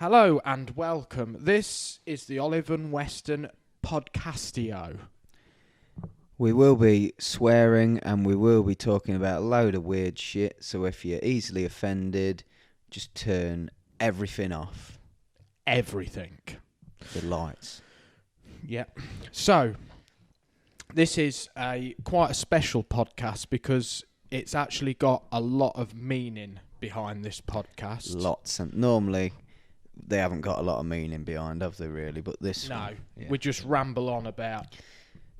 Hello and welcome. This is the Olive and Weston podcastio. We will be swearing and we will be talking about a load of weird shit, so if you're easily offended, just turn everything off. Everything. The lights. Yeah. So, this is quite a special podcast because it's actually got a lot of meaning behind this podcast. Lots. And normally, they haven't got a lot of meaning behind, have they really? But this one, yeah. We just ramble on about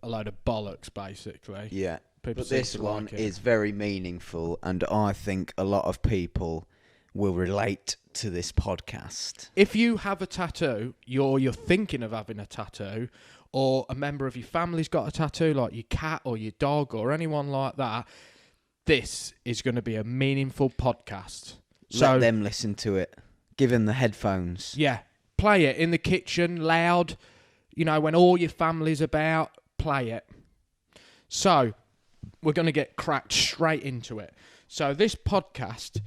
a load of bollocks, basically. Yeah. People But this one is very meaningful, and I think a lot of people will relate to this podcast. If you have a tattoo, you're thinking of having a tattoo, or a member of your family's got a tattoo, like your cat or your dog or anyone like that, this is going to be a meaningful podcast. Let them listen to it. Give them the headphones. Yeah. Play it in the kitchen, loud. You know, when all your family's about, play it. So, we're going to get cracked straight into it. So, this podcast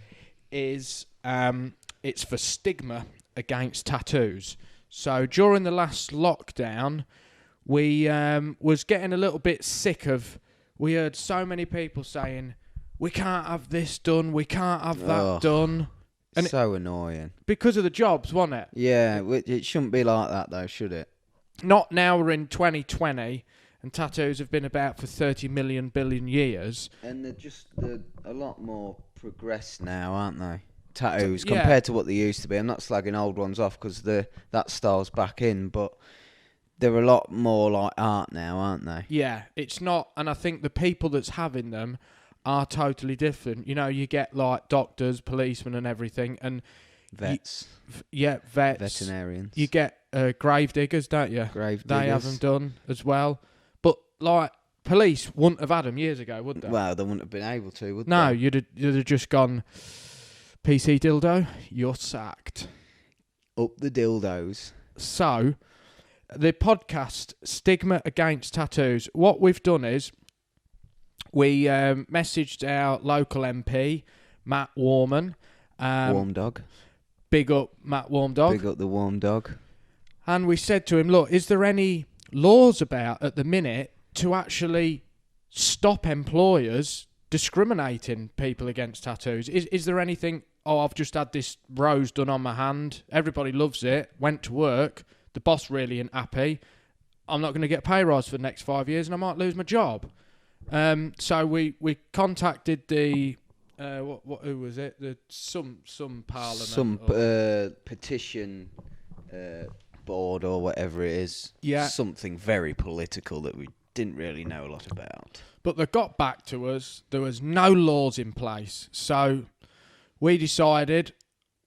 is, it's for stigma against tattoos. So, during the last lockdown, we was getting a little bit sick of, we heard so many people saying, we can't have this done, we can't have that done. And so annoying. Because of the jobs, wasn't it? Yeah, it shouldn't be like that though, should it? Not now we're in 2020 and tattoos have been about for 30 million billion years. And they're a lot more progressed now, aren't they? Tattoos, compared to what they used to be. I'm not slagging old ones off because that style's back in, but they're a lot more like art now, aren't they? Yeah, it's not, and I think the people that's having them are totally different. You know, you get like doctors, policemen and everything, and vets. Vets. Veterinarians. You get grave diggers, don't you? Grave diggers. They have them done as well. But like police wouldn't have had them years ago, would they? Well, they wouldn't have been able to, would they? No, you'd have just gone, PC dildo, you're sacked. Up the dildos. So, the podcast, Stigma Against Tattoos, what we've done is, we messaged our local MP, Matt Warman. Warm dog. Big up Matt Warm Dog. Big up the warm dog. And we said to him, look, is there any laws about at the minute to actually stop employers discriminating people against tattoos? Is there anything, I've just had this rose done on my hand, everybody loves it, went to work, the boss really ain't happy, I'm not going to get a pay rise for the next 5 years and I might lose my job. So we contacted the who was it? The some parliament, some petition board or whatever it is. Yeah, something very political that we didn't really know a lot about. But they got back to us. There was no laws in place, so we decided.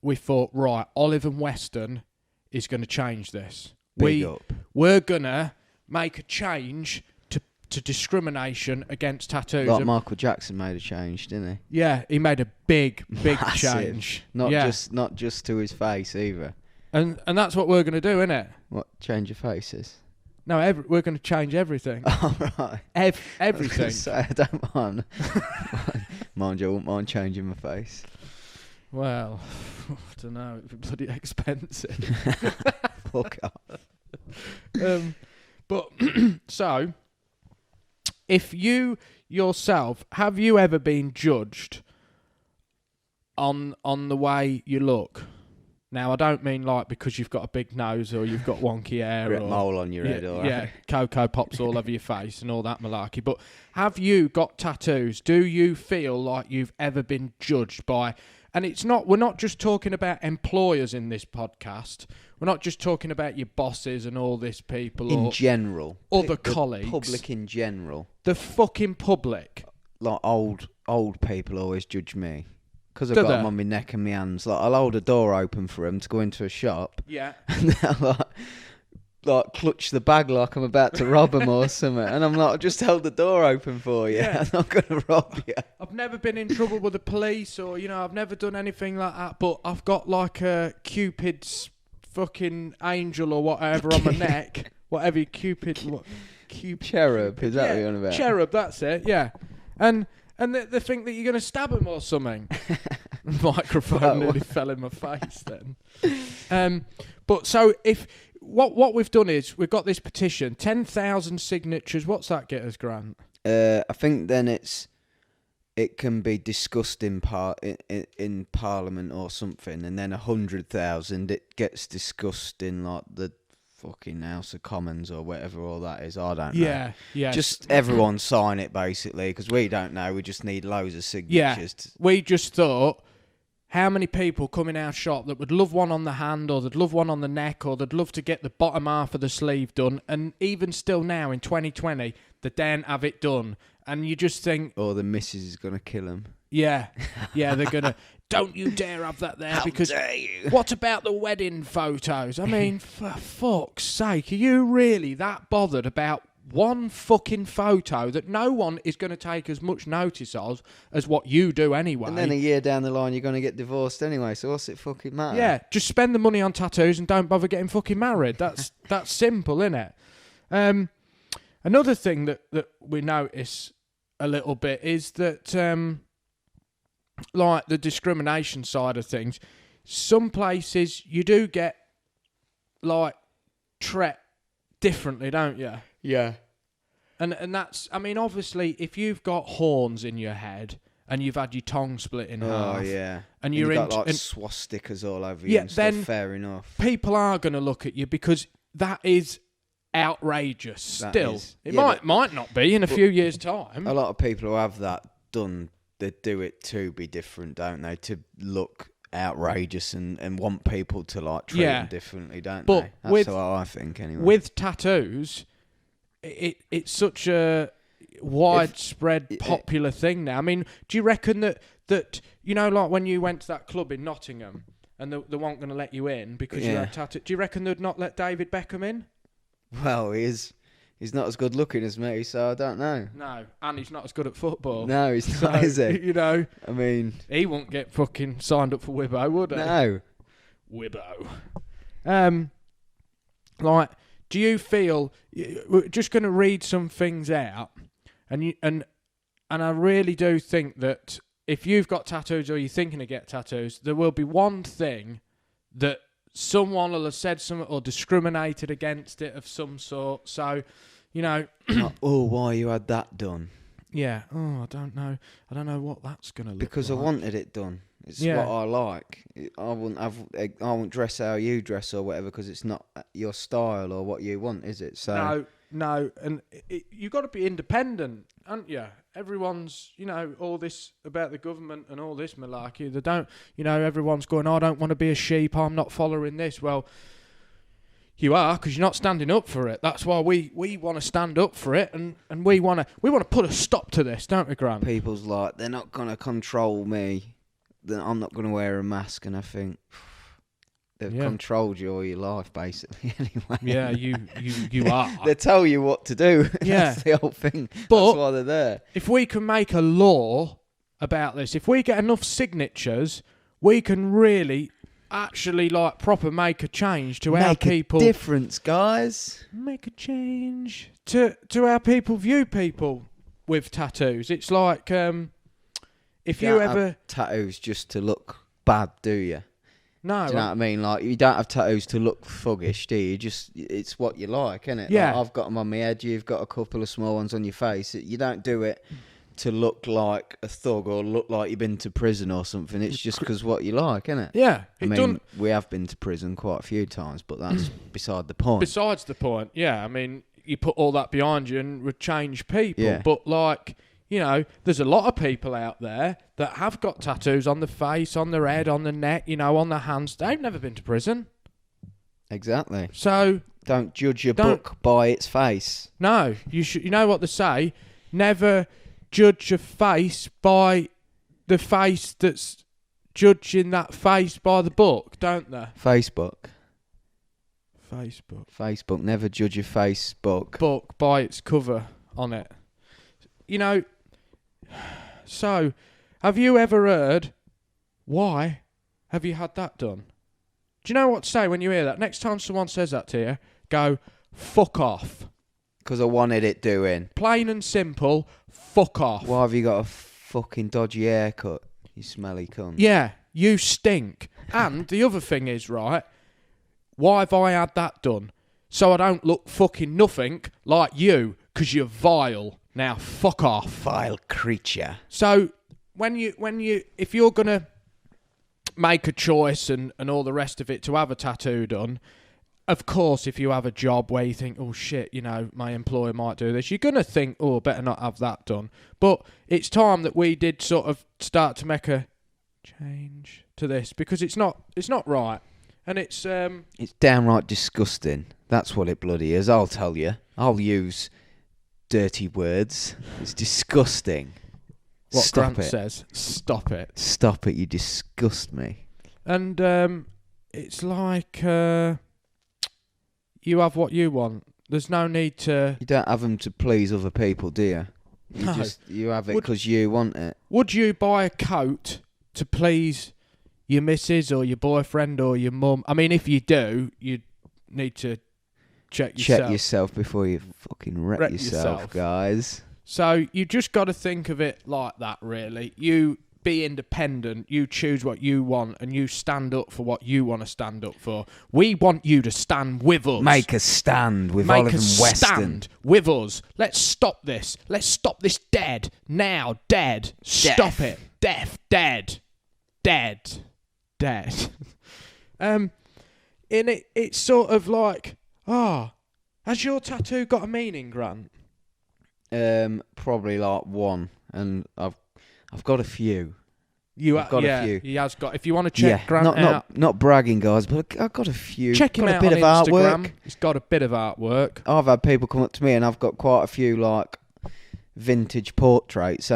We thought, right, Olive and Weston is going to change this. We're gonna make a change to discrimination against tattoos. Like Michael Jackson made a change, didn't he? Yeah, he made a big Massive change. Not just to his face either. And that's what we're going to do, isn't it? What, change your faces? No, we're going to change everything. Oh, right. Everything. I don't mind. Mind you, I wouldn't mind changing my face. Well, I don't know. It'd be bloody expensive. Fuck off. But, so, if you yourself, have you ever been judged on the way you look? Now, I don't mean like because you've got a big nose or you've got wonky hair or mole on your head, or yeah, cocoa pops all over your face and all that malarkey. But have you got tattoos? Do you feel like you've ever been judged by? And we're not just talking about employers in this podcast. We're not just talking about your bosses and all this people. In general. Other colleagues. Public in general. The fucking public. Like old people always judge me. Because I've got them on my neck and my hands. Like, I'll hold a door open for them to go into a shop. Yeah. And they'll like clutch the bag like I'm about to rob them or something. And I'm like, just held the door open for you. Yeah. I'm not going to rob you. I've never been in trouble with the police or, I've never done anything like that. But I've got like a Cupid's fucking angel or whatever on my neck. Whatever Cupid... Cherub, is that what you're on about? Cherub, that's it, yeah. And they think that you're going to stab him or something. Microphone nearly fell in my face then. But so if what we've done is we've got this petition, 10,000 signatures. What's that get us, Grant? I think then it can be discussed in Parliament or something, and then 100,000 it gets discussed in like the fucking House of Commons or whatever all that is. I don't know. Yeah. Just everyone sign it basically, because we don't know. We just need loads of signatures. Yeah. We just thought, how many people come in our shop that would love one on the hand, or they'd love one on the neck, or they'd love to get the bottom half of the sleeve done, and even still now in 2020, they daren't have it done. And you just think... Or the missus is going to kill them. Yeah, they're going to... Don't you dare have that there. How because dare you? What about the wedding photos? I mean, for fuck's sake, are you really that bothered about one fucking photo that no one is going to take as much notice of as what you do anyway? And then a year down the line, you're going to get divorced anyway, so what's it fucking matter? Yeah, just spend the money on tattoos and don't bother getting fucking married. That's simple, innit? Another thing that we notice a little bit is that, like the discrimination side of things, some places you do get, like, treated differently, don't you? Yeah. And that's, I mean, obviously, if you've got horns in your head and you've had your tongue split in half. Oh, yeah. And you've got, like, and swastikas all over you and stuff, fair enough. People are going to look at you because that is outrageous still. It might not be in a few years' time. A lot of people who have that done, they do it to be different, don't they? To look outrageous and want people to like treat them differently, don't they? That's how I think anyway. With tattoos, it's such a widespread popular thing now. I mean, do you reckon that you know, like when you went to that club in Nottingham and they weren't going to let you in because you had tattoos, do you reckon they'd not let David Beckham in? Well, he's not as good looking as me, so I don't know. No, and he's not as good at football. No, he's not, is he? You know, I mean, he won't get fucking signed up for Wibbo, would he? No. Wibbo. Like, do you feel... We're just going to read some things out, and I really do think that if you've got tattoos or you're thinking of getting tattoos, there will be one thing that someone will have said something or discriminated against it of some sort. So, you know... oh, why you had that done? Yeah. Oh, I don't know what that's going to look like. Because I wanted it done. It's what I like. I wouldn't dress how you dress or whatever because it's not your style or what you want, is it? So No. And you've got to be independent, haven't you? Everyone's, you know, all this about the government and all this malarkey. They don't, you know, everyone's going, I don't want to be a sheep. I'm not following this. Well, you are, because you're not standing up for it. That's why we want to stand up for it, and we want to put a stop to this, don't we, Grant? People's like, they're not going to control me. Then I'm not going to wear a mask, and I think they've controlled you all your life, basically. Anyway, yeah, you are. They tell you what to do. Yeah, that's the whole thing. But that's why they're there. If we can make a law about this, if we get enough signatures, we can really actually like proper make a change to how people... Make a difference, guys. Make a change to how people view people with tattoos. It's like if you ever have tattoos just to look bad, do you? No. Do you know what I mean? Like, you don't have tattoos to look thuggish, do you? Just, it's what you like, isn't it? Yeah. Like, I've got them on my head. You've got a couple of small ones on your face. You don't do it to look like a thug or look like you've been to prison or something. It's just because what you like, isn't it? Yeah. I mean, we have been to prison quite a few times, but that's beside the point. Besides the point, yeah. I mean, you put all that behind you and would change people. Yeah. But, like, you know, there's a lot of people out there that have got tattoos on the face, on their head, on the neck, you know, on their hands. They've never been to prison. Exactly. So... Don't judge your book by its face. No. You should. You know what they say? Never judge a face by the face that's judging that face by the book, don't they? Facebook. Never judge a Facebook book by its cover on it. You know, so have you ever heard, why have you had that done? Do you know what to say when you hear that? Next time someone says that to you, go, fuck off. Because I wanted it doing. Plain and simple, fuck off. Why have you got a fucking dodgy haircut, you smelly cunt? Yeah, you stink. And the other thing is, right, why have I had that done? So I don't look fucking nothing like you, because you're vile. Now, fuck off. Vile creature. So, if you're going to make a choice and all the rest of it to have a tattoo done, of course, if you have a job where you think, oh shit, you know, my employer might do this, you're going to think, oh, better not have that done. But it's time that we did sort of start to make a change to this, because it's not right. And it's downright disgusting. That's what it bloody is, I'll tell you. I'll use dirty words. It's disgusting. What Stop Grant it. says. Stop it. Stop it, you disgust me. And it's like you have what you want. There's no need to... You don't have them to please other people, do you? You have it because you want it. Would you buy a coat to please your missus or your boyfriend or your mum? I mean, if you do, you need to check yourself. Check yourself before you fucking wreck yourself, guys. So you just got to think of it like that, really. You be independent, you choose what you want, and you stand up for what you want to stand up for. We want you to stand with us. Make a stand with Olive and Weston. Make a stand with us. Let's stop this. Let's stop this dead. Now, dead. Stop it. Deaf. Dead. Dead. Dead. In it, it's sort of like, has your tattoo got a meaning, Grant? Probably like one, and I've got a few. I've got a few. He has got. If you want to check Grant out, not bragging, guys, but I've got a few. Check him out on Instagram. He's got a bit of artwork. I've had people come up to me, and I've got quite a few like vintage portraits,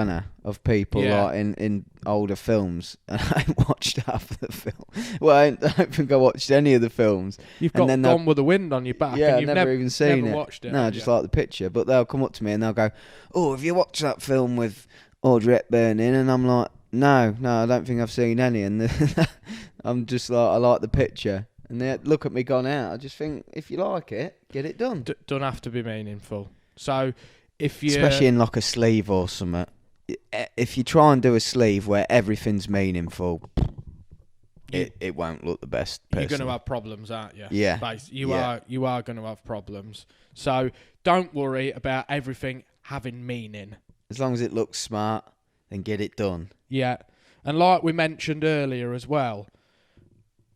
of people like in older films, and I watched half the film. Well, I don't think I watched any of the films. You've got Gone with the Wind on your back. Yeah, and you've I've never even seen it. Watched it. No, just like the picture. But they'll come up to me and they'll go, "Oh, have you watched that film with Audrey Hepburn in?" And I'm like, No, I don't think I've seen any. And I'm just like, I like the picture. And they look at me gone out. I just think, if you like it, get it done. Don't have to be meaningful. So, if you... Especially in like a sleeve or something. If you try and do a sleeve where everything's meaningful, it won't look the best. Personally. You're going to have problems, aren't you? Yeah. You are going to have problems. So, don't worry about everything having meaning. As long as it looks smart, then get it done. Yeah. And like we mentioned earlier as well,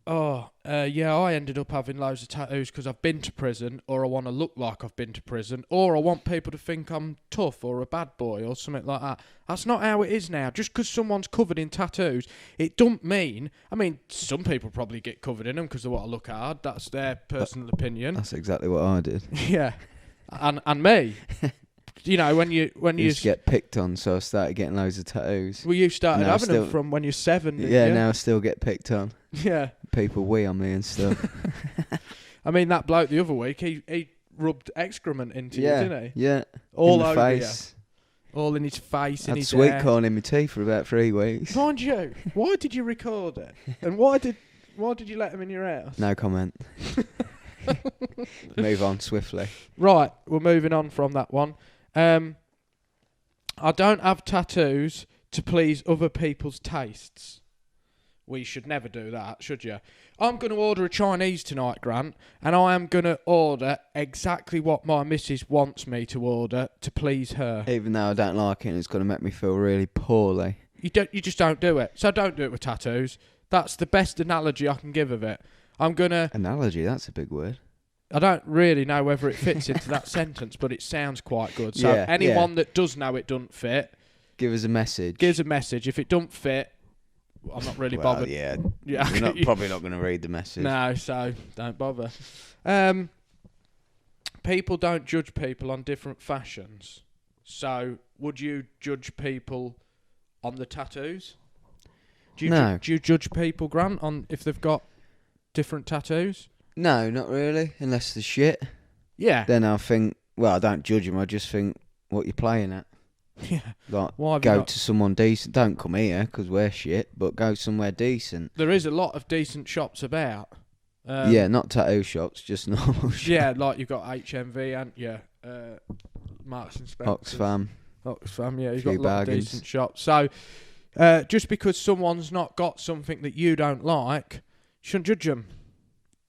I ended up having loads of tattoos because I've been to prison, or I want to look like I've been to prison, or I want people to think I'm tough or a bad boy or something like that. That's not how it is now. Just because someone's covered in tattoos, it don't mean... I mean, some people probably get covered in them because they want to look hard. That's their personal opinion. That's exactly what I did. Yeah. And me. You know, when you used to get picked on, so I started getting loads of tattoos. Well, you started having them from when you're 7. Yeah, now I still get picked on. Yeah. People wee on me and stuff. I mean, that bloke the other week, he rubbed excrement into you, didn't he? Yeah. All in over face. You. All in his face, in his sweet hair. corn in my teeth for about 3 weeks. Mind you, why did you record it? And why did you let him in your house? No comment. Move on swiftly. Right, we're moving on from that one. I don't have tattoos to please other people's tastes. We should never do that, should you? I'm going to order a Chinese tonight, Grant, and I am going to order exactly what my missus wants me to order to please her. Even though I don't like it, and it's going to make me feel really poorly. You just don't do it. So don't do it with tattoos. That's the best analogy I can give of it. Analogy, that's a big word. I don't really know whether it fits into that sentence, but it sounds quite good. So anyone that does know it doesn't fit... Give us a message. Give us a message. If it don't fit, I'm not really bothered. Yeah. You're probably not going to read the message. No, so don't bother. People don't judge people on different fashions. So would you judge people on the tattoos? Do you judge people, Grant, on if they've got different tattoos? No, not really, unless they're shit. Yeah. Then I think, well, I don't judge them, I just think, what you're playing at. Yeah. Like, go to someone decent. Don't come here, because we're shit, but go somewhere decent. There is a lot of decent shops about. Not tattoo shops, just normal shops. Yeah, like you've got HMV and, Marks and Spencer. Oxfam, yeah, you've got a lot bargains. of decent shops. So, just because someone's not got something that you don't like, you shouldn't judge them.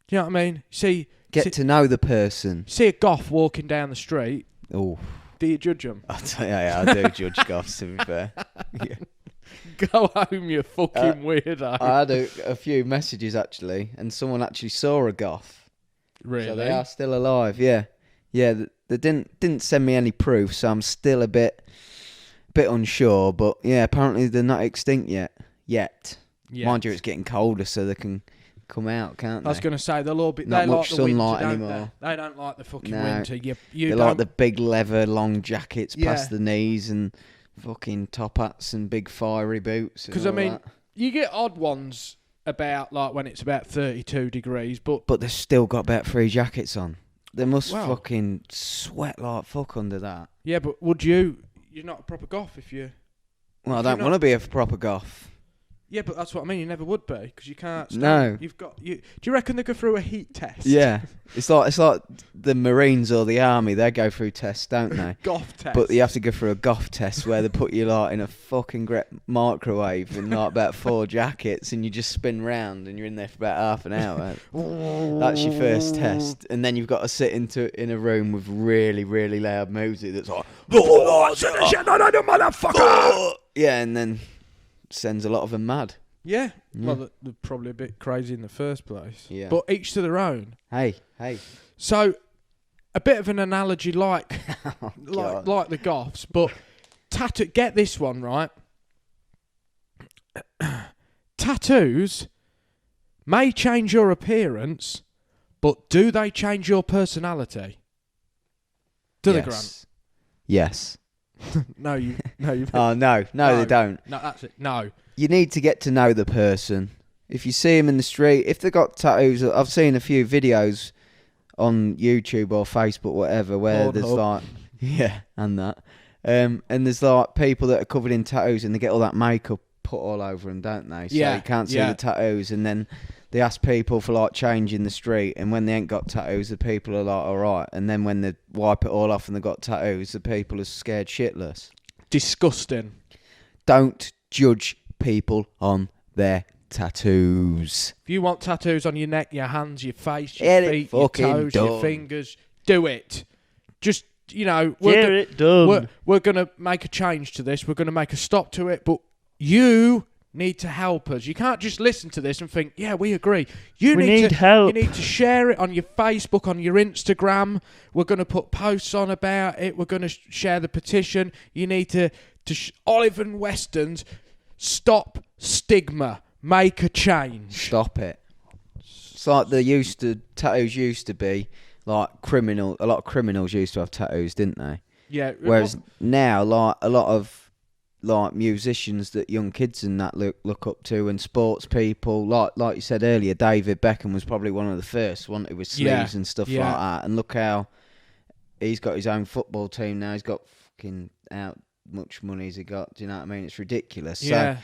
Do you know what I mean? Get to know the person. See a goth walking down the street. Oh. Do you judge them? I do judge goths, to be fair. Yeah. Go home, you fucking weirdo. I had a few messages, actually, and someone actually saw a goth. Really? So they are still alive, yeah. Yeah, they didn't send me any proof, so I'm still a bit unsure, but yeah, apparently they're not extinct yet. Mind you, it's getting colder, so they can come out, can't they? I was going to say, they'll all be... Not they much like the sunlight winter, anymore. They don't like the fucking No. winter. You they don't... like the big leather long jackets past the knees and fucking top hats and big fiery boots. Because, I mean, you get odd ones about, like, when it's about 32 degrees, but they've still got about 3 jackets on. They must fucking sweat like fuck under that. Yeah, but would you... You're not a proper goth if you... Well, I don't want to be a proper goth. Yeah, but that's what I mean. You never would be because you can't. No. You've got. Do you reckon they go through a heat test? Yeah, it's like the Marines or the Army. They go through tests, don't they? Goth test. But you have to go through a goth test where they put you like in a fucking microwave and like about 4 jackets, and you just spin round and you're in there for about half an hour. That's your first test, and then you've got to sit in a room with really, really loud music that's like, motherfucker. Yeah, and then sends a lot of them mad. Yeah. Well, they're probably a bit crazy in the first place. Yeah. But each to their own. Hey. So, a bit of an analogy like the goths, but get this one right. Tattoos may change your appearance, but do they change your personality? Do they, Grant? Yes. No. Oh, no, they don't. No, that's it. No. You need to get to know the person. If you see them in the street, if they've got tattoos, I've seen a few videos on YouTube or Facebook, whatever, where there's like, and that. And there's like people that are covered in tattoos and they get all that makeup put all over them, don't they? So you can't see the tattoos, and then they ask people for like change in the street, and when they ain't got tattoos, the people are like, alright. And then when they wipe it all off and they've got tattoos, the people are scared shitless. Disgusting. Don't judge people on their tattoos. If you want tattoos on your neck, your hands, your face, your feet, your toes, your fingers, do it. Just, we're going to make a change to this. We're going to make a stop to it, but you need to help us. You can't just listen to this and think, yeah, we agree. We need help. You need to share it on your Facebook, on your Instagram. We're going to put posts on about it. We're going to share the petition. You need to Olive and Weston's stop stigma. Make a change. Stop it. It's like tattoos used to be like criminal. A lot of criminals used to have tattoos, didn't they? Yeah. Whereas now, like a lot of like musicians that young kids and that look up to, and sports people, like you said earlier, David Beckham was probably one of the first, with sleeves and stuff like that. And look how he's got his own football team now. He's got fucking much money has he got? Do you know what I mean? It's ridiculous. Yeah.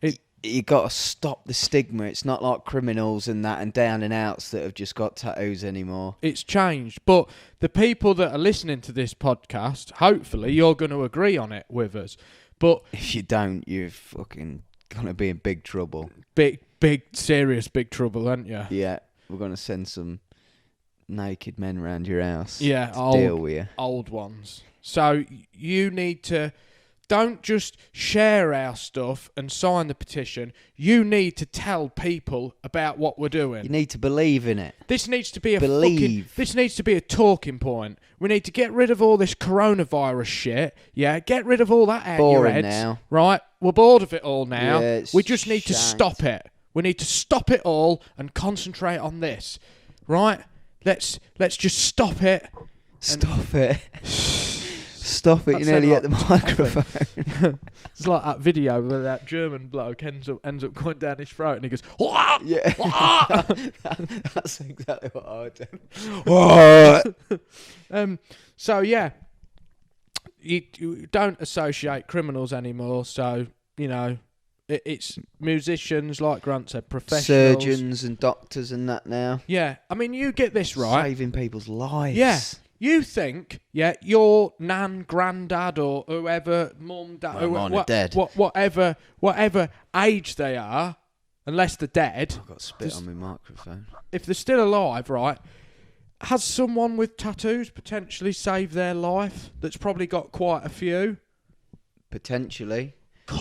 So you got to stop the stigma. It's not like criminals and that and down and outs that have just got tattoos anymore. It's changed. But the people that are listening to this podcast, hopefully you're going to agree on it with us. But if you don't, you're fucking going to be in big trouble. Serious big trouble, aren't you? Yeah. We're going to send some naked men around your house. Yeah. To deal with you. Old ones. So you need to... Don't just share our stuff and sign the petition. You need to tell people about what we're doing. You need to believe in it. This needs to be this needs to be a talking point. We need to get rid of all this coronavirus shit. Yeah, get rid of all that out of your heads. Now. Right? We're bored of it all now. Yeah, we just need to stop it. We need to stop it all and concentrate on this. Right? Let's just stop it. Stop it. Stop it, you're nearly at the microphone. It's like that video where that German bloke ends up going down his throat and he goes, "Wah! Yeah. Wah!" That's exactly what I would do. So, yeah, you don't associate criminals anymore. So, it's musicians, like Grant said, professionals. Surgeons and doctors and that now. Yeah, I mean, you get this right. Saving people's lives. Yeah. You think, yeah, your nan, granddad, or whoever, mum, dad, Well, mine are dead. whatever age they are, unless they're dead. I've got spit on my microphone. If they're still alive, right, has someone with tattoos potentially saved their life that's probably got quite a few? Potentially.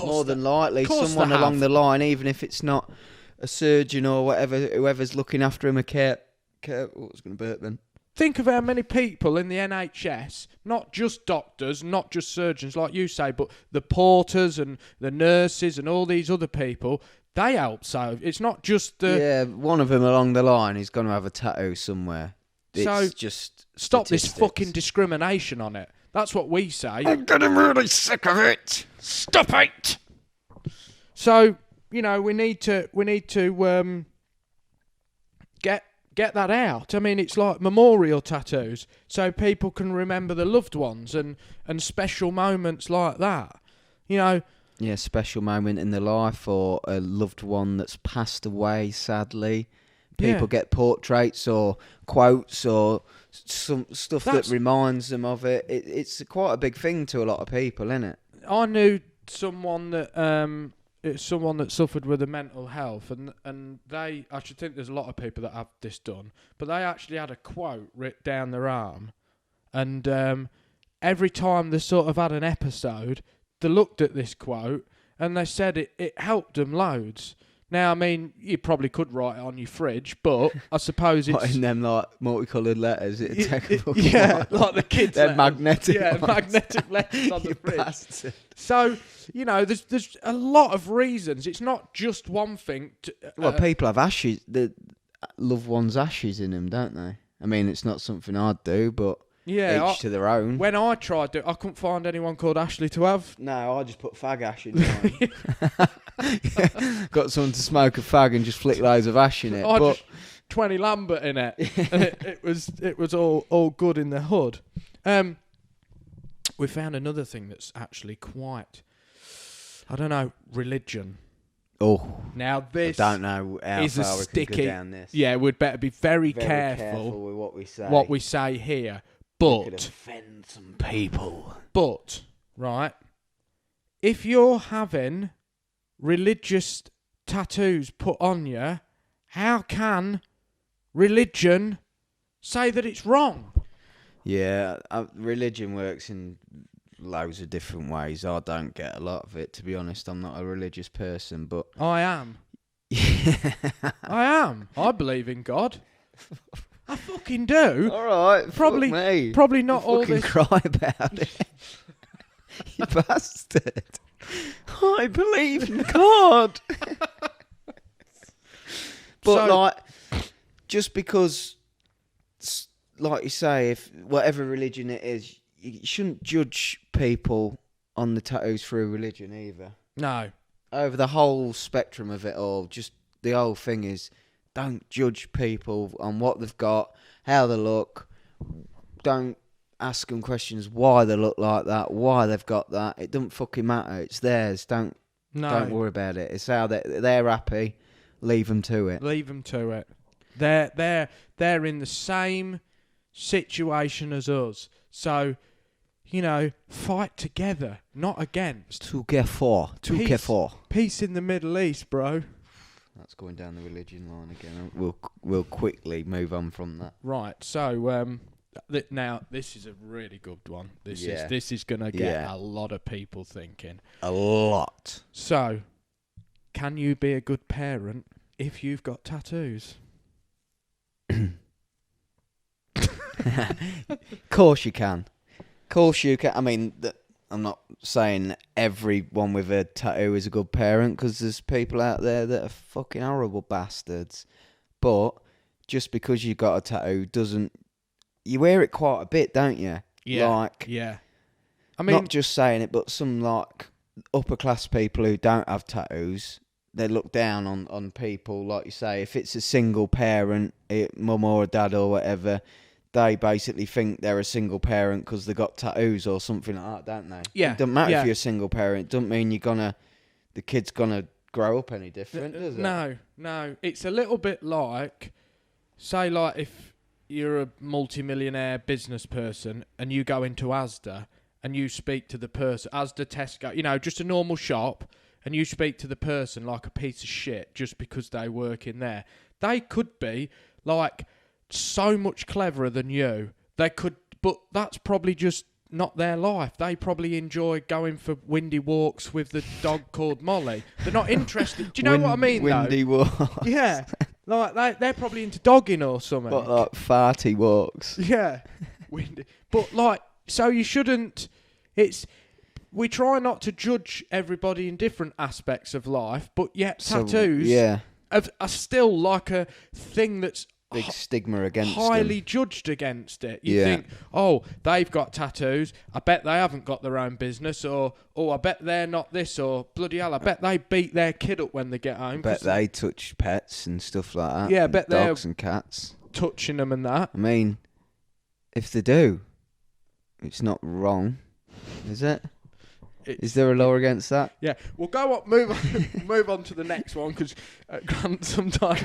More than likely, someone along the line, even if it's not a surgeon or whatever, whoever's looking after him, a care. Oh, I was going to burp then. Think of how many people in the NHS, not just doctors, not just surgeons like you say, but the porters and the nurses and all these other people, they help save. It's not just the... Yeah, one of them along the line is going to have a tattoo somewhere. It's just stop statistics. this fucking discrimination on it. That's what we say. I'm getting really sick of it. Stop it. So, you know, we need to get that out. I mean, it's like memorial tattoos, so people can remember the loved ones and special moments like that. You know. Yeah, special moment in their life or a loved one that's passed away, sadly. People get portraits or quotes or some stuff that reminds them of it. It's quite a big thing to a lot of people, isn't it? I knew someone that suffered with a mental health, and I should think there's a lot of people that have this done, but they actually had a quote written down their arm, and every time they sort of had an episode, they looked at this quote and they said it helped them loads. Now, I mean, you probably could write it on your fridge, but I suppose it's... What, in them, like, multicoloured letters? Like the kids' They're letters. magnetic ones. Magnetic letters on the fridge. Bastard. So, you know, there's a lot of reasons. It's not just one thing. Well, people have ashes, the loved ones' ashes in them, don't they? I mean, it's not something I'd do, but each to their own. When I tried to, I couldn't find anyone called Ashley to have. No, I just put fag ash in mine. Got someone to smoke a fag and just flick loads of ash in it. I just 20 Lambert in it. And it was all good in the hood. We found another thing that's actually quite, I don't know, religion. Oh, now this I don't know how is far a we sticky. can go down this. Yeah, we'd better be very careful with what we say. What we say here, It could but offend some people. But right, if you're having religious tattoos put on you, how can religion say that it's wrong? Yeah, religion works in loads of different ways. I don't get a lot of it, to be honest. I'm not a religious person, but... I am. I am. I believe in God. I fucking do. All right, probably not all fucking this... cry about it. You bastard. I believe in God. But, just because, like you say, if whatever religion it is, you shouldn't judge people on the tattoos through religion either. No. Over the whole spectrum of it all, just the whole thing is, don't judge people on what they've got, how they look. Don't ask them questions why they look like that, why they've got that. It doesn't fucking matter. It's theirs. Don't worry about it. It's how they're happy. Leave them to it. Leave them to it. They're in the same situation as us. So, you know, fight together, not against. Together. Peace in the Middle East, bro. That's going down the religion line again. We'll quickly move on from that. Right. So, now this is a really good one. This is gonna get a lot of people thinking. A lot. So, can you be a good parent if you've got tattoos? Course you can. I mean, I'm not saying everyone with a tattoo is a good parent, because there's people out there that are fucking horrible bastards. But just because you got a tattoo doesn't... You wear it quite a bit, don't you? Yeah. I mean, not just saying it, but some like upper class people who don't have tattoos, they look down on people, like you say. If it's a single parent, mum or dad or whatever, they basically think they're a single parent because they got tattoos or something like that, don't they? Yeah. It doesn't matter if you're a single parent. It doesn't mean the kid's gonna grow up any different, does it? No. It's a little bit like, say, like if you're a multi-millionaire business person and you go into Asda and you speak to the person, Asda, Tesco, you know, just a normal shop, and you speak to the person like a piece of shit just because they work in there. They could be like so much cleverer than you. They could, but that's probably just not their life. They probably enjoy going for windy walks with the dog called Molly. They're not interested. Do you know what I mean? Windy walks. Yeah. Like they're probably into dogging or something. But like farty walks. Yeah. Windy. But like, so you shouldn't. We try not to judge everybody in different aspects of life, but yet tattoos are still like a thing that's big stigma against highly them. Judged against it. You think, oh, they've got tattoos, I bet they haven't got their own business, or oh, I bet they're not this, or bloody hell, I bet they beat their kid up when they get home. I bet they touch pets and stuff like that. Yeah, I bet they're dogs and cats. Touching them and that. I mean, if they do, it's not wrong, is it? Is there a law against that? Yeah, we'll go on. Move on to the next one, because Grant sometimes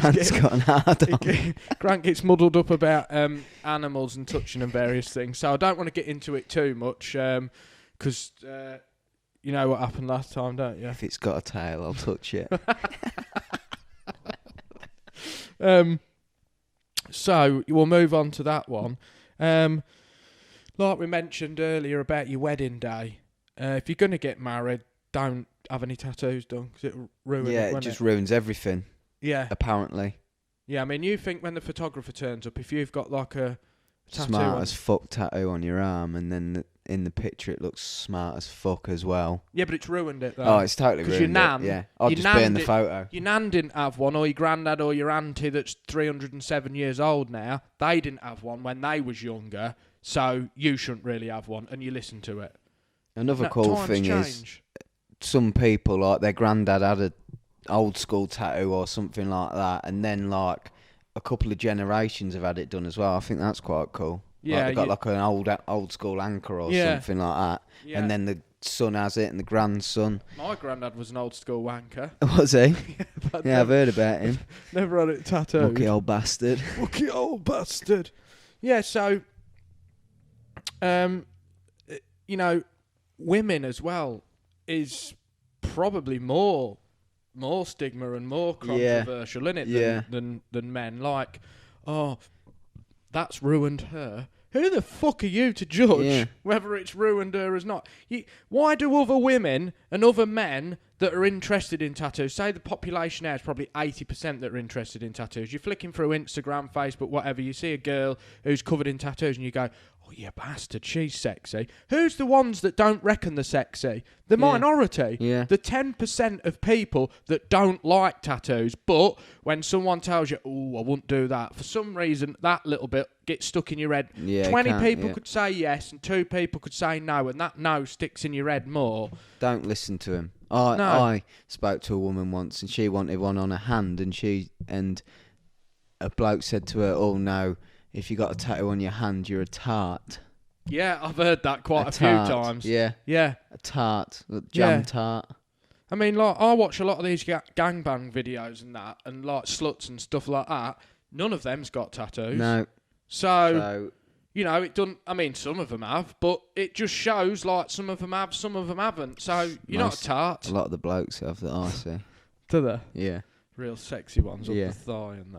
Grant gets muddled up about animals and touching and various things. So I don't want to get into it too much, because you know what happened last time, don't you? If it's got a tail, I'll touch it. So we'll move on to that one. Like we mentioned earlier about your wedding day. If you're going to get married, don't have any tattoos done, because it'll ruin it. Yeah, it just ruins everything. Yeah. Apparently. Yeah, I mean, you think when the photographer turns up, if you've got like a tattoo smart as fuck tattoo on your arm, and then in the picture it looks smart as fuck as well. Yeah, but it's ruined it though. Oh, it's totally ruined your nan, it. Yeah, I'll just burn the photo. Your nan didn't have one, or your granddad or your auntie that's 307 years old now, they didn't have one when they was younger, so you shouldn't really have one, and you listen to it. Another cool thing is some people, like their granddad had a old school tattoo or something like that, and then like a couple of generations have had it done as well. I think that's quite cool. Yeah, like they've got like an old school anchor or something like that, and then the son has it and the grandson. My granddad was an old school wanker. Was he? Yeah, I've heard about him. Never had it tattooed. Lucky old bastard. Lucky old bastard. Yeah, so you know, women as well is probably more stigma and more controversial in it than men. Like, oh, that's ruined her. Who the fuck are you to judge whether it's ruined her or not? Why do other women and other men that are interested in tattoos, say the population now is probably 80% that are interested in tattoos. You're flicking through Instagram, Facebook, whatever, you see a girl who's covered in tattoos and you go, oh, you bastard, she's sexy. Who's the ones that don't reckon they're sexy? The minority. Yeah. The 10% of people that don't like tattoos, but when someone tells you, oh, I wouldn't do that, for some reason, that little bit gets stuck in your head. Yeah, 20 people could say yes and 2 people could say no, and that no sticks in your head more. Don't listen to him. I spoke to a woman once and she wanted one on her hand, and a bloke said to her, oh no, if you got a tattoo on your hand, you're a tart. Yeah, I've heard that quite a few times. Yeah. Yeah. A tart. A jam tart. I mean, like, I watch a lot of these gangbang videos and that, and like sluts and stuff like that. None of them's got tattoos. No. So you know, it doesn't. I mean, some of them have, but it just shows like some of them have, some of them haven't. So you're not a tart. A lot of the blokes have that I see. Do they? Yeah. Real sexy ones up the thigh and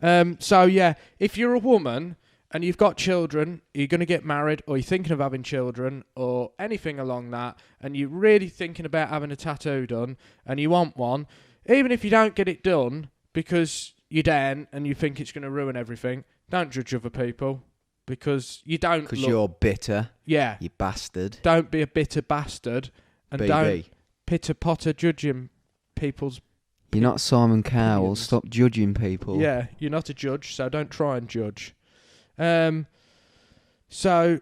that. So yeah, if you're a woman and you've got children, you're going to get married, or you're thinking of having children, or anything along that, and you're really thinking about having a tattoo done, and you want one, even if you don't get it done because you're down and you think it's going to ruin everything, don't judge other people, because you don't. Because you're bitter. Yeah. You bastard. Don't be a bitter bastard, and don't pitter-potter judging people's. You're not Simon Cowell. Stop judging people. Yeah, you're not a judge, so don't try and judge. So.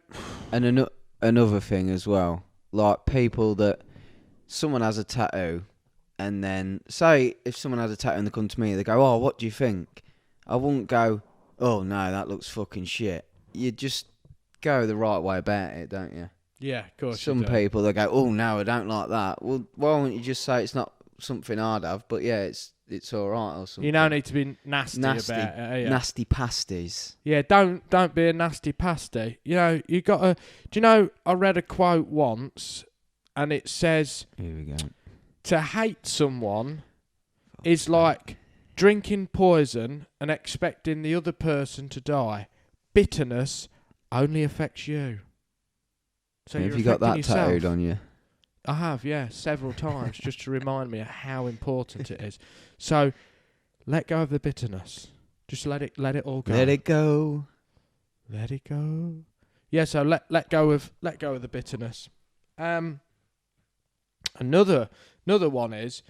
And another thing as well, like people that someone has a tattoo, and then say if someone has a tattoo and they come to me, they go, "Oh, what do you think?" I wouldn't go, "Oh no, that looks fucking shit." You just go the right way about it, don't you? Yeah, of course. Some people they go, "Oh no, I don't like that." Well, why wouldn't you just say it's not something I'd have? But yeah, it's all right or something. You don't need to be nasty about it, are you? Nasty pasties. Yeah, don't be a nasty pasty. You know, you got to... Do you know, I read a quote once, and it says... Here we go. To hate someone is like drinking poison and expecting the other person to die. Bitterness only affects you. So Have you got that tattooed on you? I have, yeah, several times, just to remind me of how important it is. So, let go of the bitterness. Just let it all go. Let it go. Let it go. Yeah, so let go of the bitterness. Another one is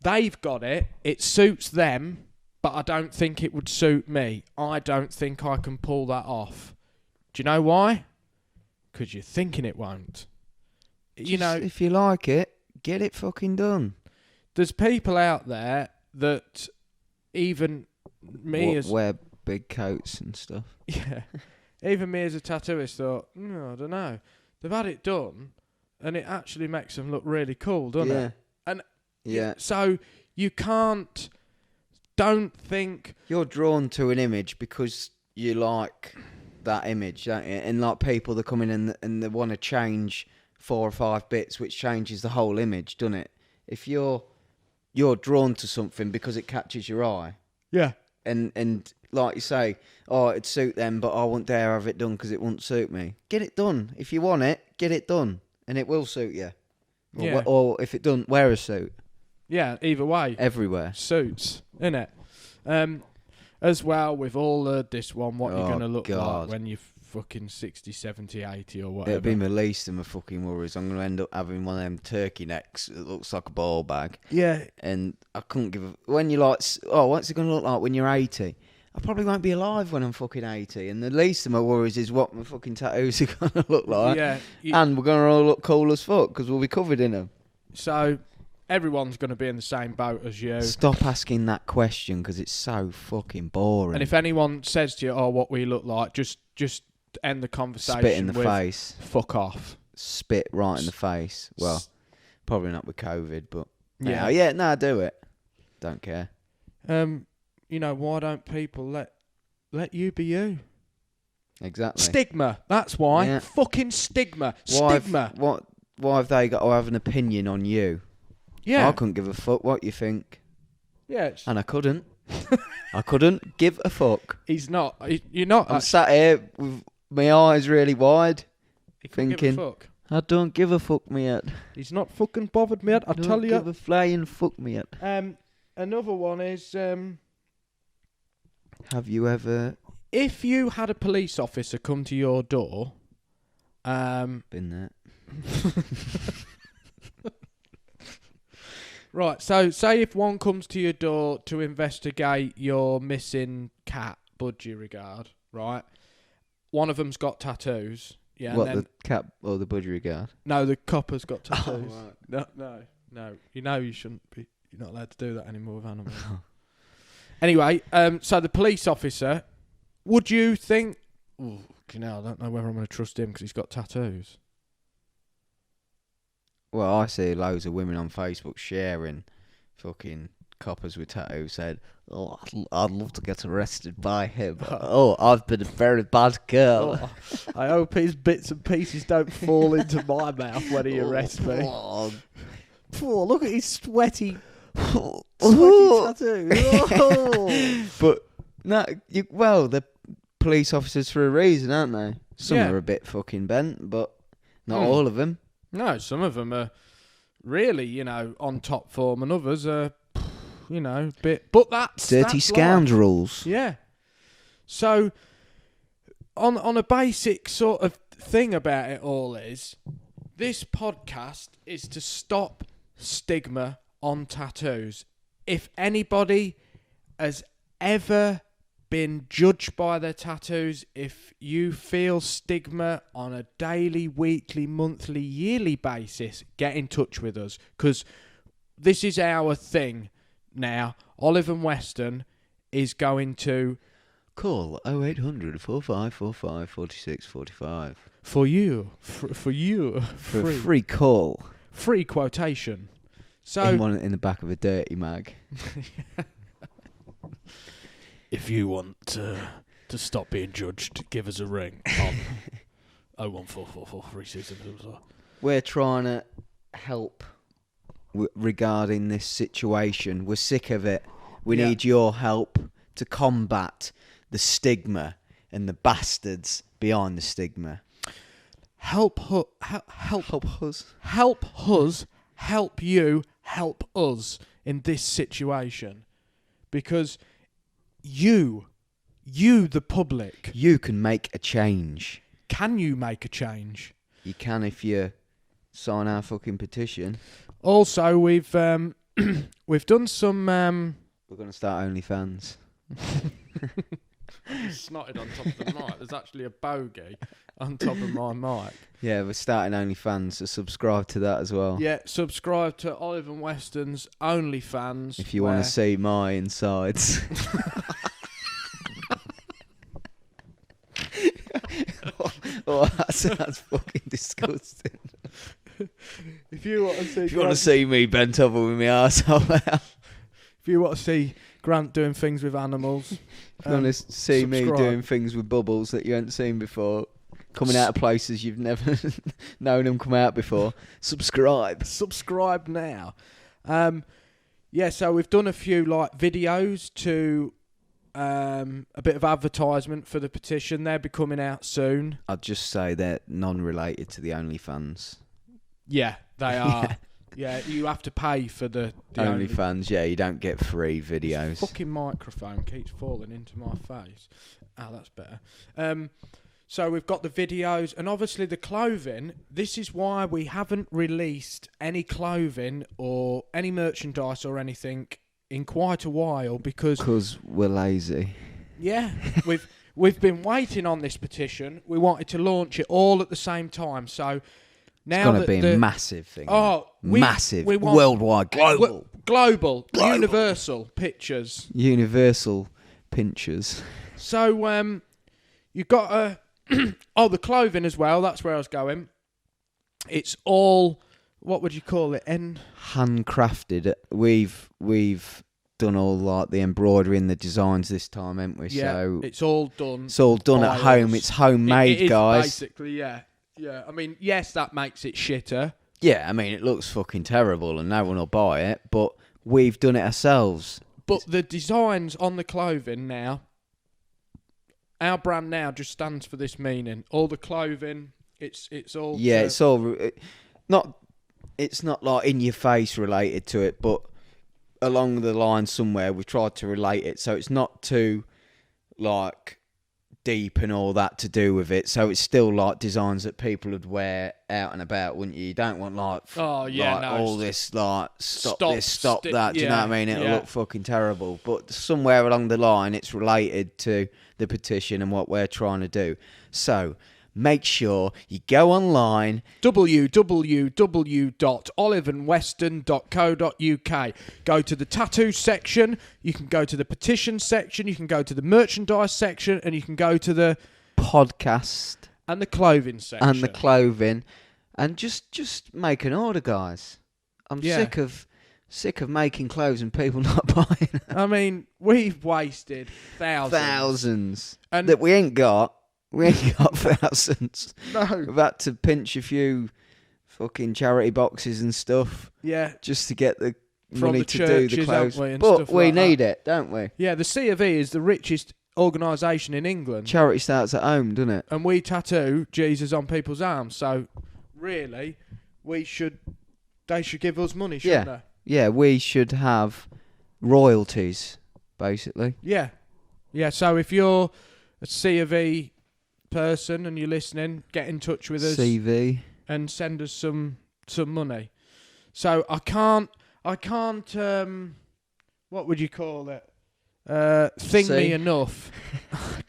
they've got it. It suits them, but I don't think it would suit me. I don't think I can pull that off. Do you know why? Because you're thinking it won't. You know, if you like it, get it fucking done. There's people out there that even me wear big coats and stuff. Yeah, even me as a tattooist thought, I don't know. They've had it done, and it actually makes them look really cool, doesn't it? And yeah. So you don't think you're drawn to an image because you like that image, don't you? And like people that come in and they want to change 4 or 5 bits, which changes the whole image, doesn't it? If you're drawn to something because it catches your eye, yeah, and like you say, it'd suit them, but I won't dare have it done because it won't suit me. Get it done. If you want it, get it done, and it will suit you. Or if it doesn't, wear a suit. Yeah, either way. Everywhere. Suits, innit? As well with all this one, what you're going to look like when you're fucking 60, 70, 80 or whatever. It'll be my least of my fucking worries. I'm going to end up having one of them turkey necks that looks like a ball bag. Yeah. And I couldn't give a... When you're like, what's it going to look like when you're 80? I probably won't be alive when I'm fucking 80. And the least of my worries is what my fucking tattoos are going to look like. Yeah. And we're going to all look cool as fuck because we'll be covered in them. So... Everyone's going to be in the same boat as you. Stop asking that question because it's so fucking boring. And if anyone says to you, what we look like, just end the conversation Spit in the face. Fuck off. Spit right in the face. Well, probably not with COVID, but... Yeah. Do it. Don't care. Why don't people let you be you? Exactly. Stigma. That's why. Yeah. Fucking stigma. Stigma. Why have they got to have an opinion on you? Yeah. I couldn't give a fuck what you think. Yeah. And I couldn't. I couldn't give a fuck. He's not. You're not. I'm sat here with my eyes really wide, thinking, give a fuck. I don't give a fuck, mate. He's not fucking bothered, mate. I tell you. Don't give a flying fuck, mate. Another one is. Have you ever? If you had a police officer come to your door. Been there. Right, so say if one comes to your door to investigate your missing cat, Budgie Regard, right? One of them's got tattoos. Yeah. What, the cat or the Budgie Regard? No, the copper's got tattoos. Oh, right. No. You know you shouldn't be. You're not allowed to do that anymore with animals. Anyway, so the police officer, would you think? I don't know whether I'm going to trust him because he's got tattoos. Well, I see loads of women on Facebook sharing fucking coppers with tattoos saying, I'd love to get arrested by him. I've been a very bad girl. I hope his bits and pieces don't fall into my mouth when he arrests me. Look at his sweaty tattoo. But, they're police officers for a reason, aren't they? Some are a bit fucking bent, but not all of them. No, some of them are really, on top form, and others are, bit. But that's dirty scoundrels. Life. Yeah. So, on a basic sort of thing about it all is, this podcast is to stop stigma on tattoos. If anybody has ever been judged by their tattoos, if you feel stigma on a daily, weekly, monthly, yearly basis, get in touch with us, because this is our thing now. Olive and Weston is going to call 0800 4545 4645 for you for a free call, free quotation. So in the back of a dirty mag. if you want to stop being judged, give us a ring on 01444 We're trying to help regarding this situation. We're sick of it. We need your help to combat the stigma and the bastards behind the stigma. Help us. Help you. Help us in this situation, because you, the public, you can make a change. Can you make a change? You can if you sign our fucking petition. Also, we've done some. We're gonna start OnlyFans. Snotted on top of the mic. There's actually a bogey on top of my mic. Yeah, we're starting OnlyFans, so subscribe to that as well. Yeah, subscribe to Olive and Weston's OnlyFans. If you want to see my insides. Oh, that sounds fucking disgusting. If you want to see me bent over with my arsehole out. If you want to see Grant doing things with animals. If you want to see subscribe. me doing things with bubbles that you haven't seen before, coming out of places you've never known them come out before, subscribe. Subscribe now. So we've done a few videos to a bit of advertisement for the petition. They'll be coming out soon. I'd just say they're non-related to the OnlyFans. Yeah, they are. Yeah, you have to pay for the OnlyFans. Yeah, you don't get free videos. This fucking microphone keeps falling into my face. Oh, that's better. So we've got the videos and obviously the clothing. This is why we haven't released any clothing or any merchandise or anything in quite a while, because we're lazy. Yeah, we've been waiting on this petition. We wanted to launch it all at the same time. So now it's going to be a massive thing. Oh, massive, we want worldwide, global, universal pictures, universal pinchers. So you've got the clothing as well. That's where I was going. It's all, what would you call it? Handcrafted. We've done all the embroidery and the designs this time, haven't we? Yeah, so it's all done. It's all done at home. It's homemade, it is guys. Basically, yeah. Yeah, I mean, yes, that makes it shitter. Yeah, I mean, it looks fucking terrible and no one will buy it, but we've done it ourselves. But the designs on the clothing now, our brand now just stands for this meaning. All the clothing, it's all... Yeah, it's all... It's not like in your face related to it, but along the line somewhere we've tried to relate it, so it's not too, deep and all that to do with it, so it's still designs that people would wear out and about, wouldn't you? You don't want all this stop this, stop that. Do you know what I mean? It'll look fucking terrible. But somewhere along the line, it's related to the petition and what we're trying to do. So make sure you go online, www.oliveandweston.co.uk. Go to the tattoo section, you can go to the petition section, you can go to the merchandise section, and you can go to the podcast and the clothing section. And just make an order, guys. I'm sick of making clothes and people not buying them. I mean, we've wasted thousands and that we ain't got. We ain't got thousands. No. We've had to pinch a few fucking charity boxes and stuff. Yeah. Just to get the from money the to do the clothes. But we need it, don't we? Yeah, the C of E is the richest organisation in England. Charity starts at home, doesn't it? And we tattoo Jesus on people's arms. So, really, they should give us money, shouldn't they? Yeah, we should have royalties, basically. Yeah. Yeah, so if you're a C of E person and you're listening, get in touch with us. CV. And send us some money. So I can't what would you call it? Me enough. I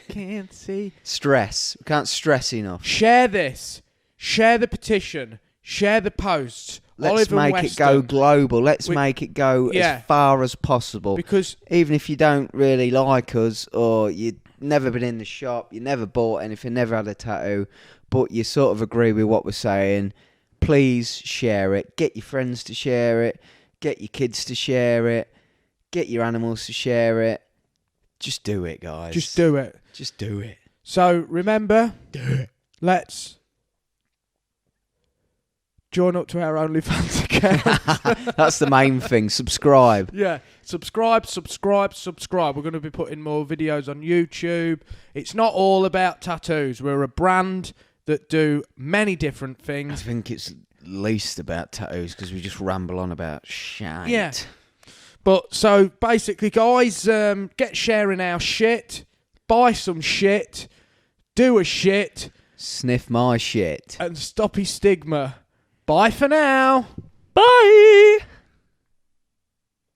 can't see. Stress. We can't stress enough. Share this. Share the petition. Share the posts. Let's make it go global. Let's make it go as far as possible. Because even if you don't really like us, or you've never been in the shop, you never bought anything, never had a tattoo, but you sort of agree with what we're saying, please share it. Get your friends to share it. Get your kids to share it. Get your animals to share it. Just do it, guys. Just do it. Just do it. So remember, let's join up to our OnlyFans account. That's the main thing. Subscribe. Yeah, subscribe. We're going to be putting more videos on YouTube. It's not all about tattoos. We're a brand that do many different things. I think it's least about tattoos because we just ramble on about shit. Yeah. But so basically, guys, get sharing our shit, buy some shit, do a shit, sniff my shit, and stop his stigma. Bye for now. Bye.